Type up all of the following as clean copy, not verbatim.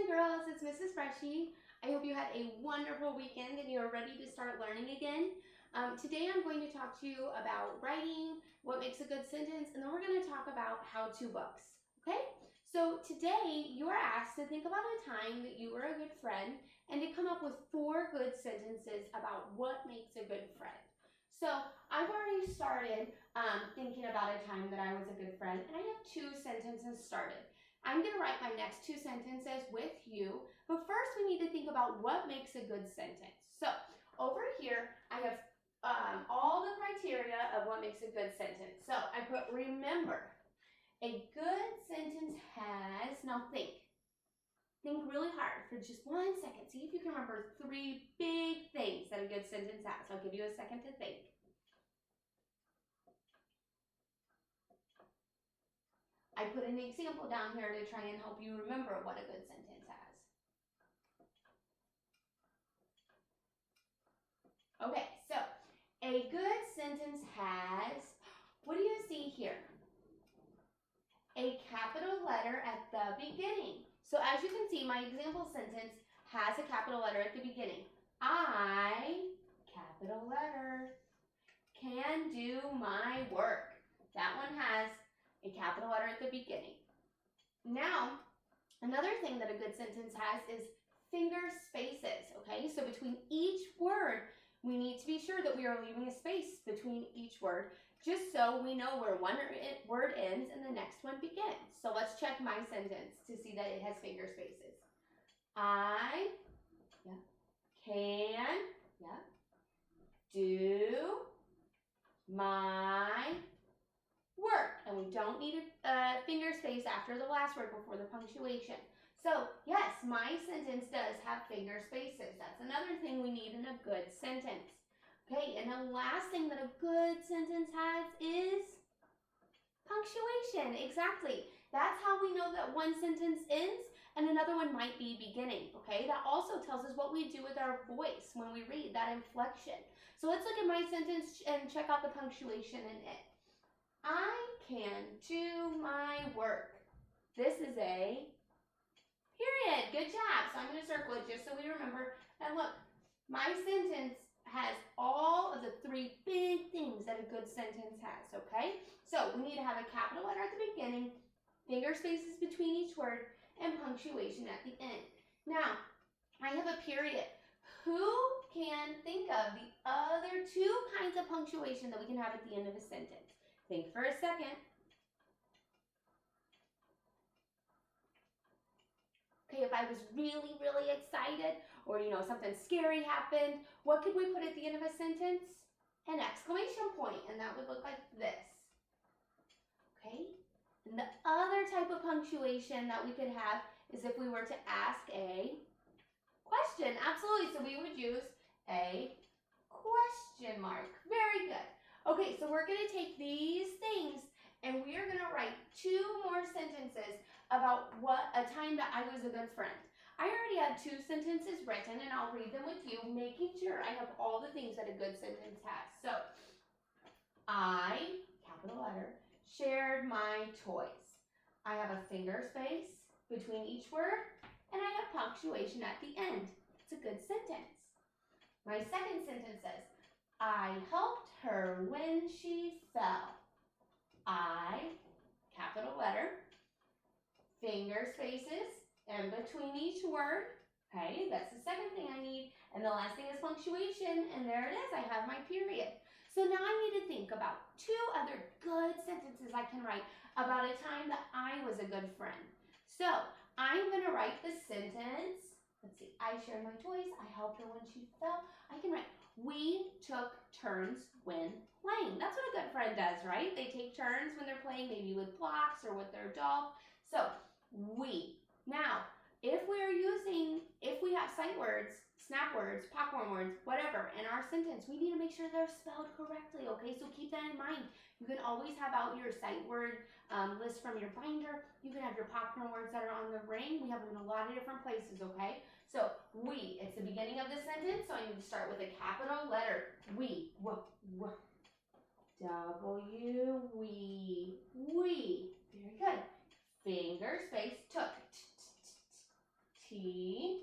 girls, it's Mrs. Freschi. I hope you had a wonderful weekend and you're ready to start learning again. Today I'm going to talk to you about writing, what makes a good sentence, and then we're going to talk about how-to books, okay? So today you are asked to think about a time that you were a good friend and to come up with 4 good sentences about what makes a good friend. So I've already started thinking about a time that I was a good friend, and I have 2 sentences started. I'm going to write my next 2 sentences with you, but first we need to think about what makes a good sentence. So over here, I have all the criteria of what makes a good sentence. So I put, remember, a good sentence has, now think really hard for just 1 second. See if you can remember 3 big things that a good sentence has. I'll give you a second to think. I put an example down here to try and help you remember what a good sentence has. Okay, so a good sentence has, what do you see here? A capital letter at the beginning. So as you can see, my example sentence has a capital letter at the beginning. I, capital letter, can do my work. That one has a capital letter at the beginning. Now, another thing that a good sentence has is finger spaces, okay? So between each word, we need to be sure that we are leaving a space between each word, just so we know where one word ends and the next one begins. So let's check my sentence to see that it has finger spaces. I, can, do my work, and we don't need a finger space after the last word before the punctuation. So yes, my sentence does have finger spaces. That's another thing we need in a good sentence. Okay, and the last thing that a good sentence has is punctuation. Exactly. That's how we know that one sentence ends and another one might be beginning. Okay, that also tells us what we do with our voice when we read, that inflection. So let's look at my sentence and check out the punctuation in it. I can do my work. This is a period. Good job. So I'm going to circle it just so we remember. And look, my sentence has all of the 3 big things that a good sentence has, okay? So we need to have a capital letter at the beginning, finger spaces between each word, and punctuation at the end. Now, I have a period. Who can think of the other 2 kinds of punctuation that we can have at the end of a sentence? Think for a second. Okay, if I was really, really excited or, something scary happened, what could we put at the end of a sentence? An exclamation point, and that would look like this. Okay? And the other type of punctuation that we could have is if we were to ask a question. Absolutely, so we would use a question mark. Very good. Okay, so we're going to take these things and we are going to write 2 more sentences about a time that I was a good friend. I already have 2 sentences written and I'll read them with you, making sure I have all the things that a good sentence has. So, I, capital letter, shared my toys. I have a finger space between each word and I have punctuation at the end. It's a good sentence. My second sentence says, I helped her when she fell. I, capital letter, finger spaces in between each word. Okay, that's the second thing I need. And the last thing is punctuation, and there it is, I have my period. So now I need to think about 2 other good sentences I can write about a time that I was a good friend. So I'm going to write the sentence. Let's see, I shared my toys, I helped her when she fell. I can write, we took turns when playing. That's what a good friend does, right? They take turns when they're playing, maybe with blocks or with their doll. So, we. Now, if we have sight words, snap words, popcorn words, whatever, in our sentence, we need to make sure they're spelled correctly, okay? So keep that in mind. You can always have out your sight word list from your binder. You can have your popcorn words that are on the ring. We have them in a lot of different places, okay? So, we, it's the beginning of the sentence, so I need to start with a capital letter. We, W, we. Very good. Finger space, took, T,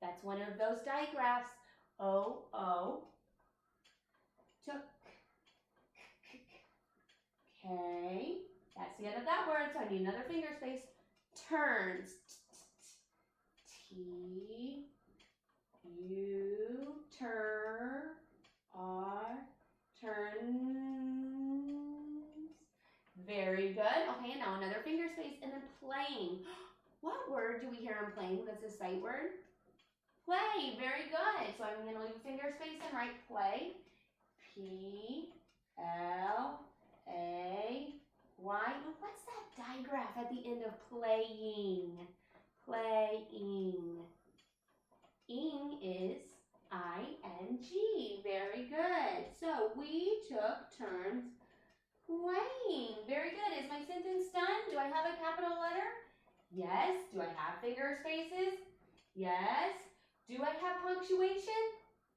that's one of those digraphs. O, took, K, that's the end of that word, so I need another finger space. Turns, T, U, turns. Very good. Okay, now another finger space, and then playing. What word do we hear him playing? That's a sight word. Play. Very good. So I'm going to leave a finger space and write play. P-L-A-Y. What's that digraph at the end of playing? Playing. Ing is I-N-G. Very good. So we took turns playing. Very good. Is my sentence done? Do I have a capital letter? Yes. Do I have finger spaces? Yes. Do I have punctuation?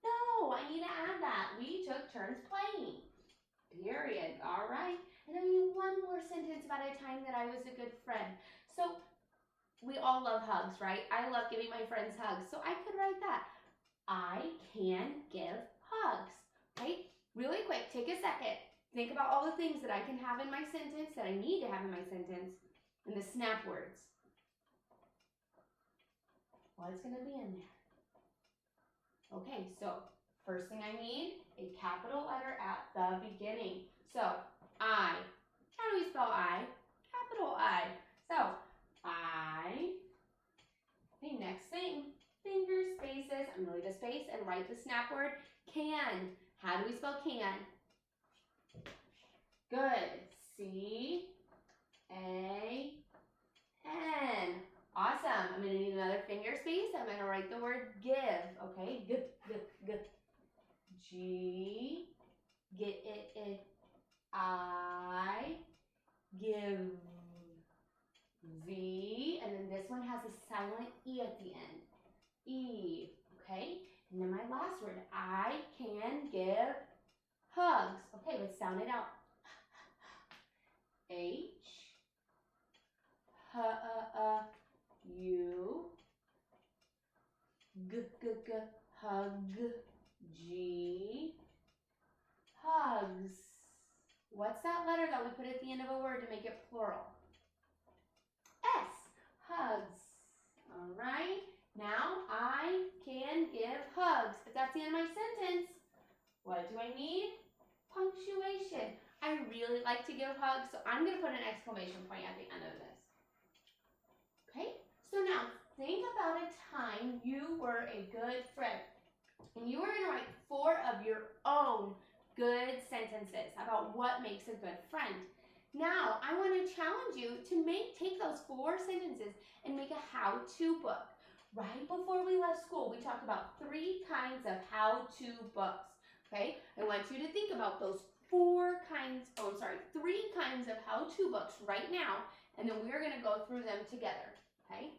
No, I need to add that. We took turns playing. Period. All right. And I need one more sentence about a time that I was a good friend. So we all love hugs, right? I love giving my friends hugs. So I could write that. I can give hugs, right? Really quick, take a second. Think about all the things that I can have in my sentence, that I need to have in my sentence, and the snap words. What's going to be in there? Okay, so first thing I need, a capital letter at the beginning. So, I. How do we spell I? Capital I. So, I. Okay, next thing, finger spaces. I'm going to leave a space and write the snap word, can. How do we spell can? Good. C-A-N. Awesome. I'm going to need another finger space. I'm going to write the word give. Okay, g, g, g. G, get it, I, give, V, and then this one has a silent E at the end. E, okay? And then my last word, I can give hugs. Okay, let's sound it out. H, U, g, hug, G, hugs. What's that letter that we put at the end of a word to make it plural? S, hugs. All right, now I can give hugs. If that's the end of my sentence, what do I need? Punctuation. I really like to give hugs, so I'm going to put an exclamation point at the end of this. Okay, so now think about a time you were a good friend. And you are going to write 4 of your own good sentences about what makes a good friend. Now, I want to challenge you to take those 4 sentences and make a how-to book. Right before we left school, we talked about 3 kinds of how-to books. Okay? I want you to think about those 3 kinds of how-to books right now, and then we're going to go through them together. Okay?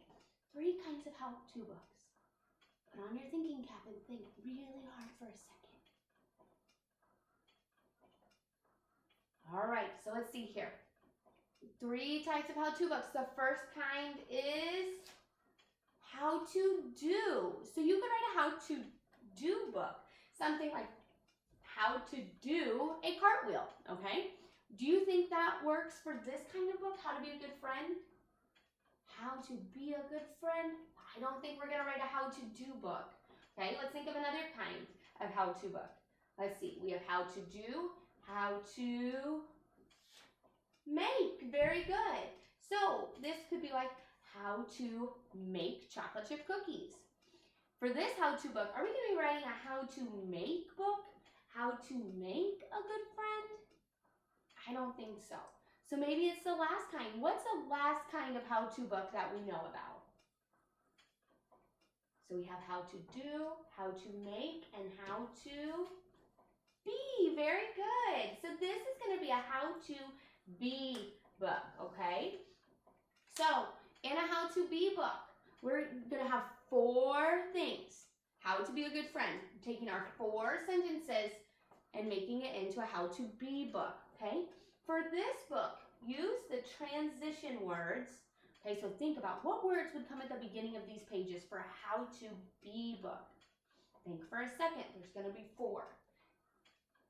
3 kinds of how-to books. Put on your thinking cap and think really hard for a second. All right, so let's see here. 3 types of how-to books. The first kind is how to do. So you could write a how-to do book. Something like how to do a cartwheel, okay? Do you think that works for this kind of book, How to Be a Good Friend? How to be a good friend? I don't think we're going to write a how-to-do book. Okay, let's think of another kind of how-to book. Let's see. We have how to do, how to make. Very good. So this could be like how to make chocolate chip cookies. For this how-to book, are we going to be writing a how-to-make book? How to make a good friend? I don't think so. So maybe it's the last kind. What's the last kind of how-to book that we know about? So we have how to do, how to make, and how to be. Very good. So this is going to be a how to be book, okay? So in a how to be book, we're going to have 4 things. How to be a good friend. Taking our 4 sentences and making it into a how to be book, okay? For this book, use the transition words, Okay, so think about what words would come at the beginning of these pages for a how-to-be book. Think for a second. There's going to be 4.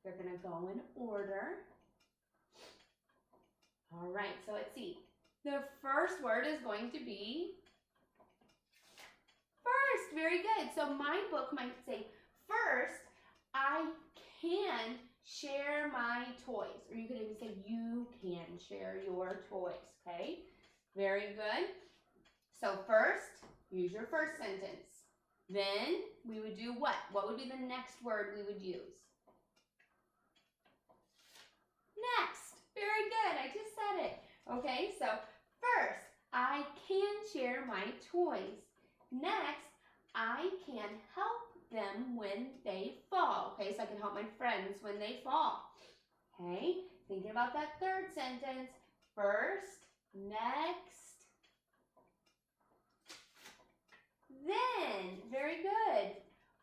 They're going to go in order. All right, so let's see. The first word is going to be first. Very good. So my book might say, first, I can share my toys. Or you could even say, you can share your toys. Okay, very good. So first, use your first sentence. Then we would do what? What would be the next word we would use? Next. Very good. I just said it. Okay, so first, I can share my toys. Next, I can help them when they fall. Okay, so I can help my friends when they fall. Okay, thinking about that third sentence. First, next, then. Very good.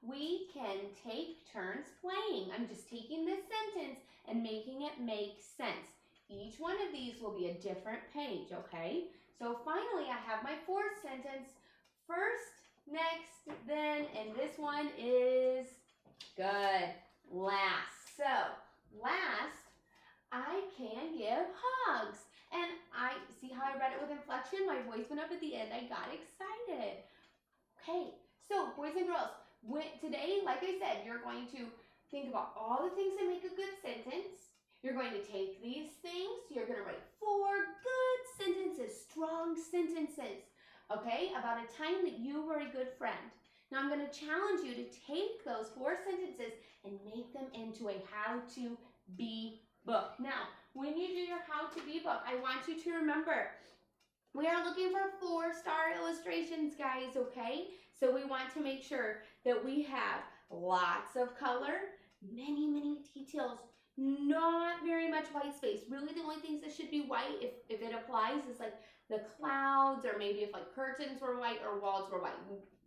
We can take turns playing. I'm just taking this sentence and making it make sense. Each one of these will be a different page, okay? So finally, I have my fourth sentence. First, next, then, and this one is good. Last. So, last, I can give hugs. And I see how I read it with inflection? My voice went up at the end. I got excited. Okay, so boys and girls, today, like I said, you're going to think about all the things that make a good sentence. You're going to take these things, you're going to write 4 good sentences, strong sentences, okay, about a time that you were a good friend. Now I'm going to challenge you to take those 4 sentences and make them into a how-to-be book. Now, when you do your how-to-be book, I want you to remember, we are looking for 4-star illustrations, guys, okay? So we want to make sure that we have lots of color, many, many details, not very much white space. Really the only things that should be white, if it applies, is like the clouds, or maybe if like curtains were white or walls were white.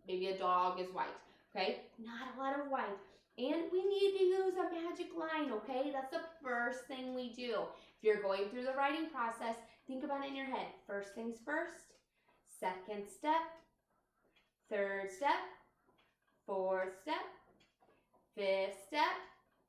Maybe a dog is white, okay? Not a lot of white. And we need to use a magic line, okay? That's the first thing we do. If you're going through the writing process, think about it in your head. First things first, second step, third step, fourth step, fifth step,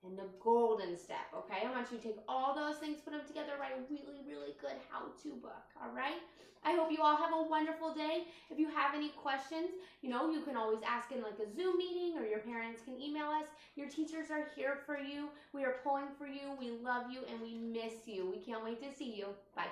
and the golden step, okay? I want you to take all those things, put them together, write a really, really good how-to book, all right? I hope you all have a wonderful day. If you have any questions, you can always ask in like a Zoom meeting, or your parents can email us. Your teachers are here for you. We are pulling for you. We love you, and we miss you. We can't wait to see you. Bye.